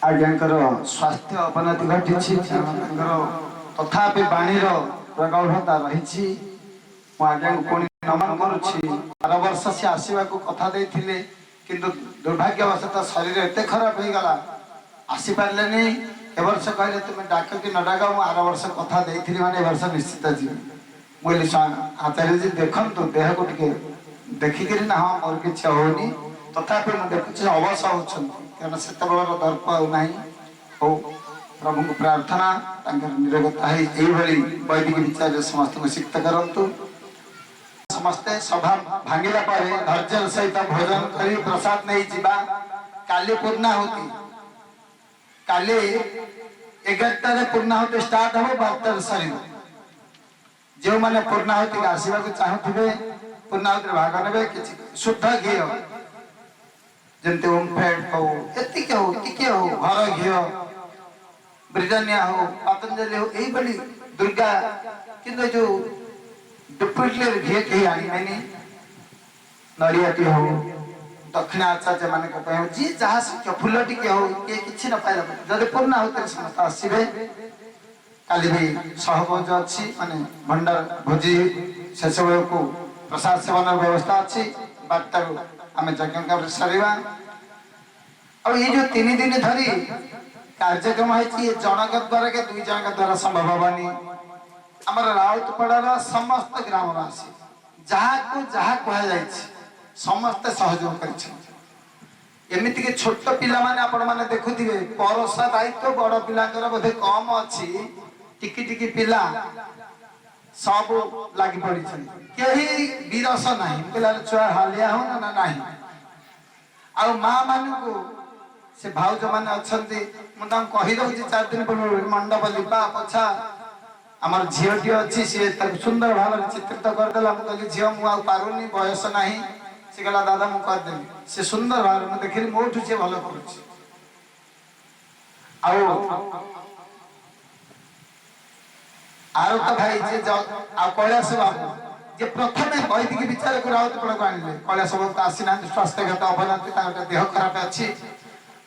आज्ञाकर स्वास्थ्य अवनति घटी तथापि बाणीर प्रगल्भता रही आज्ञा को पुणी नमन कर वर्ष से आसवा कथा देते किंतु दुर्भाग्यवशतः शरीर एत खराब हो गला आसीपारे नहीं ए वर्ष कहले तुम डाक कि न डाक मुझ आर वर्ष कथा देती मैंने वर्ष निश्चित जी मुझे आचार्य जी देखु देह को टे देखिक ना हाँ मोर कि होनी तथापि मुझे देखुचे अवश होना से दर्प आना हो प्रभु को प्रार्थना निरोगता वैदिक विचार समस्त को सिक्त करूँ समस्ते सभा भांगिला धैर्य सहित भोजन कर प्रसाद नहीं जीवा काली पूर्णाहुति काली 11 पूर्णाहुति स्टार्ट हम 12 सर जो मैंने पूर्णाहुति आसवा चाहूे पूर्णाहुति भाग ने शुद्ध घी जमती ओमफेड हो हो घर घी ब्रिटानिया हो पतंजलि हो यही दुर्गा कि जो डुप्लिकेट घी कहीं आने नड़ियाटी हो दक्षिण आचार्य मान जी जहाँ शिक्ष फूल टी हो किए कि न पाइला जब पूर्ण होते समस्त आसवे काली भी सहभोज अच्छी माने भंडार भोजी शेष बेल को प्रसाद सेवन व्यवस्था अच्छी 12 आम यज्ञ सरिवा और ये जो 3 दिन धरी कार्यक्रम है जनक द्वारा के 2 जन द्वारा संभव हवानी आम राउतपड़ार समस्त ग्रामवासी जहाँ को जहाँ कह समस्ते सहयोग करमिति कि छोट पिला माने आपण माने देखुथिबे परसा दायित्व बड़ पिलांकर बोधे कम अछि टिकी टिकी पिला सब लागि पड़ी कहीं विरस नहीं पिला छुआ हालिया हो ना नहीं आ माँ मान को से भाउज माने अछंती मु तां कहि दउछि 4 दिन पूर्व मंडप लिपा पछा आमर झीटी अच्छी सी सुंदर भाव चित्रित करदेला मुझे झील मुझे पारुनी बयस ना सी कहला दादा मुझे करदेवी से सुंदर भाव मुझे देखिली मोठू सी भल कर तो भाई जे कैलाश बाबू जे प्रथम वैदिक विचार को राउतपड़ा को आने कैलाश बाबू तो आसी ना स्वास्थ्यगत अवनति देह खराब अच्छी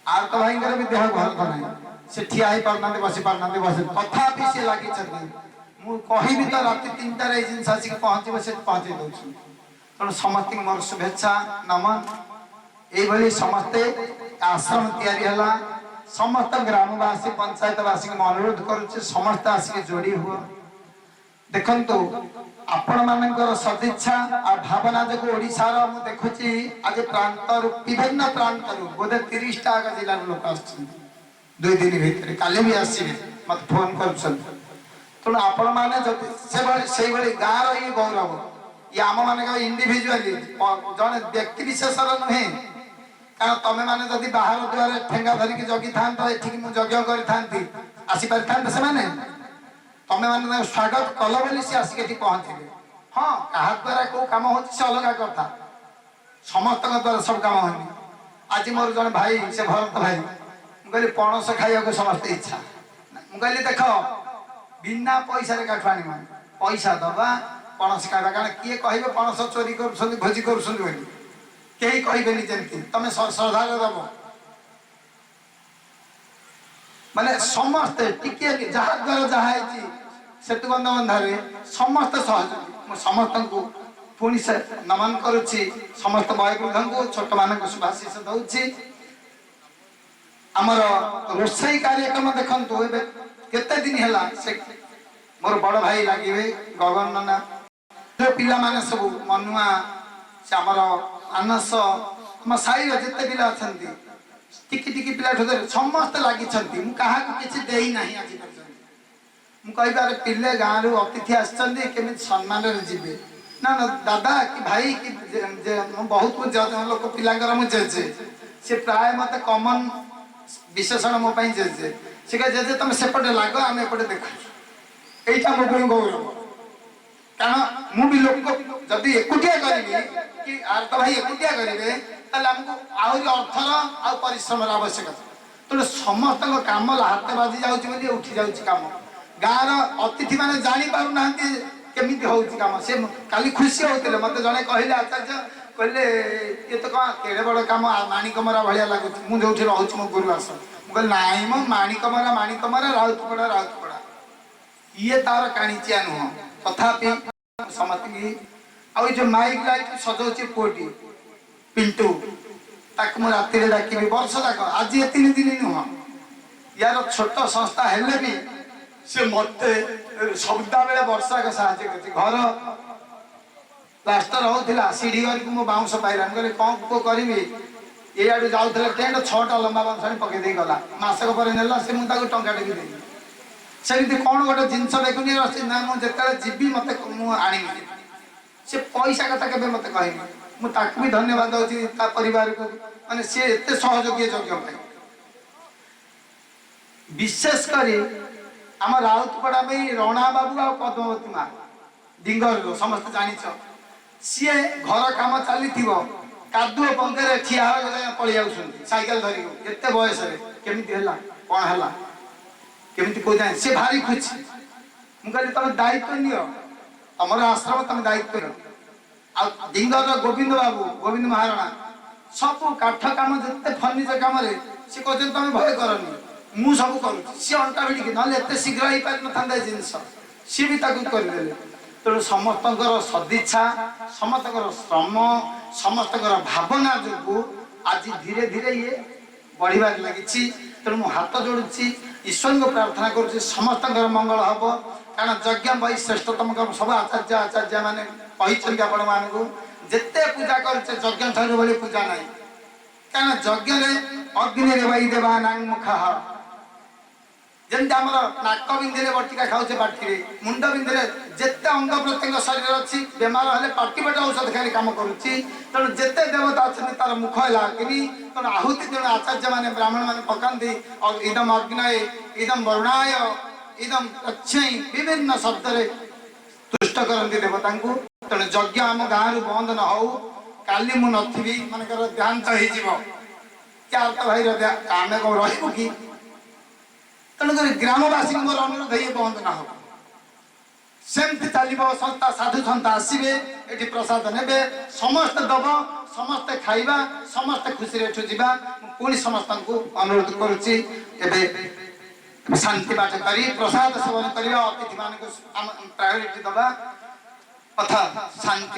आर तो भाई भी देह भल ना से ठिया ही पारना बसी पारना बस तथापि से लगी मु कहि तो राति 3टार ए जिन आसिक पहुँचे से पहुँचे दउछु तेणु समस्त मोर शुभेच्छा नमन ये समस्ते आश्रम तैयारी है समस्त ग्रामवासी पंचायतवासी को अनुरोध करुचे समस्त आसिक जोड़ी हुआ देखंतु आपण मानकर सदिच्छा आ भावना जो ओडिशार मु देखुची आज प्रांतर विभिन्न प्रांतर बोधे 30टा जिला लोक आछन 2 दिन भीतर काली भी आसवे मत फोन कर तेणु आपण मैंने गाँव ये गौरव ये आम मान इंडिविजुआली जड़े व्यक्ति विशेष नुहे कारण तुम्हें मैंने जदि बाहर द्वार ठेंगा धरिकी जगी था ये यज्ञ करी आसीपारी था से तुम्हें मैंने स्वागत कल बोली सी आसिक पहुँचे हाँ क्या द्वारा कौ कम हो अलग कथा समस्त द्वारा सब कम होनी आज मोर जन भाई से भरत भाई मुझे पणस खाइबा समस्त इच्छा मुझे देख बिना पैसा काठू आनी पैसा दबा पणस खाइबा कारण किए कहे पणस चोरी कर भोजी कर कहीं कहबेनि जमी तुम श्रद्धा दब माने समस्ते टिके जहाँ द्वारा जहाँ सेतुबंध बंधारे समस्त सहयोग समस्त को पुणी से नमन करुच्ची समस्त वयोवृद्ध को छोट मान शुभाशीष दौची आमर रोषई कार्यक्रम देखु केते दिन है से मोर बड़ भाई लगे गगन नना पिला माने सब मनुआ से आमर आनस आम साई जिते पिला अच्छा टिकी टिकी पिला समस्त लगी क्या किसी देना आज मुझे पिले गाँव रु अतिथि आसमी सम्मान जीवे ना ना दादा कि भाई कि बहुत लोक पिला मुझे सी प्राय मत कमन विशेषण मो जेजे सी कहे जेजे तुम सेपटे लग आम एपटे देखु यहीटा मो गौरव कारण मुझे लोक जदि एकुटिया करी कि आर तो भाई एकुटिया करेंगे आमको आहरी अर्थर आ परिश्रम आवश्यकता तेणु समस्त कम हाथ बाजी जाऊँगी उठी जाऊँगी कम गाँव अतिथि मैंने जापार ना केमी होम सी काली खुशी होते मत जड़े कहले आचार्य कहले ये तो कौन केड़े बड़ कम माणिक मरा भाया लगुच मुझे रोच मो गुरुवास मुझे नाई मो माणिकमरा राउतपड़ा ये तार काणीचिया नुह तथापि समस्त की आ जो माइक लाइट सजाऊे पुटी पिंटू ताक मु राति डाक वर्ष जाक आज ये 3 दिन नुह यार छोट संस्था हेले भी से मत सबदा बेले वर्षा का साहाଯ୍य करती घर प्लास्टर होता सीढ़ी घर को बाउंस पाइला कहले कौन को करी ये आड़ जाऊला टेंट 6टा लंबा बाउंस पकईदे गला मसक पर नेला से मुझे टंका टेक देली सेमती कौन गोटे जिनस देखुनी ना मुझे जीवी मत आनी से पैसा कथा के मत कहनी मुझे भी धन्यवाद दूसरी परिवार को माने सी एत सहयोगी यज्ञ विशेषकर आम राउतपड़ा में रणा बाबू आ पद्मावती माँ डिंगर समस्त जाच सी घर कम चली कादुओ पंखे ठिया पलि सैकेल धरिक एत बयस केमी कौन है केमी कौ जाए सी भारी खुशी मुझे तुम दायित्व नियो तुम आश्रम तुम दायित्व डिंगर गोविंद बाबू गोविंद महारणा सब काठ कम जिते फर्निचर कम सी कहते तुम भय करनी मु सब करुँ सी अंटा भिड़िकी ना एत शीघ्र हो पार ना जिनस सी भी करदे तेणु समस्त सदिच्छा समस्त श्रम समस्त भावना जो आज धीरे धीरे ये बढ़िबार लगी तेणु मु हाथ जोड़ुची ईश्वर को प्रार्थना करुँच समस्त मंगल हम कारण यज्ञ बही श्रेष्ठतम सब आचार्य आचार्य मैंने कही आपण मानू जिते पूजा करुचे यज्ञ ठार भाई पूजा ना कारण यज्ञ अग्नि वही देवा नांग मुखा जमी आम नाक बिंदे बटिका खाऊे पार्टी मुंड बिंदे जिते अंग प्रत्यंग शरीर अच्छी बेमार हेल्ले पार्टी पेट औषध खाई कम करुच्ची तेणु जिते देवता अच्छा तार मुख है अग्नि तेणु आहुति तेणु आचार्य मैंने ब्राह्मण मैंने पकाती और इदम अग्नय इदम वरुणाय इदम प्रक्षय विभिन्न शब्द तुष्ट करती देवता को तेणु यज्ञ आम गाँव बंद न हो काली मु नी मानकर देहांत हो भाई आम कौन रही कि तेणुक ग्रामवासी अनुरोध ये बंद ना हो सेमती चलो संस्था साधु संस्था आसवे ये प्रसाद ने समस्त दब समस्ते खाइबा समस्ते खुशी जा पुणी समस्त को अनुरोध करुच्ची शांति पाठ कर प्रसाद सेवन करवा अतिथि मान प्रायोरिटी दबा अथा शांति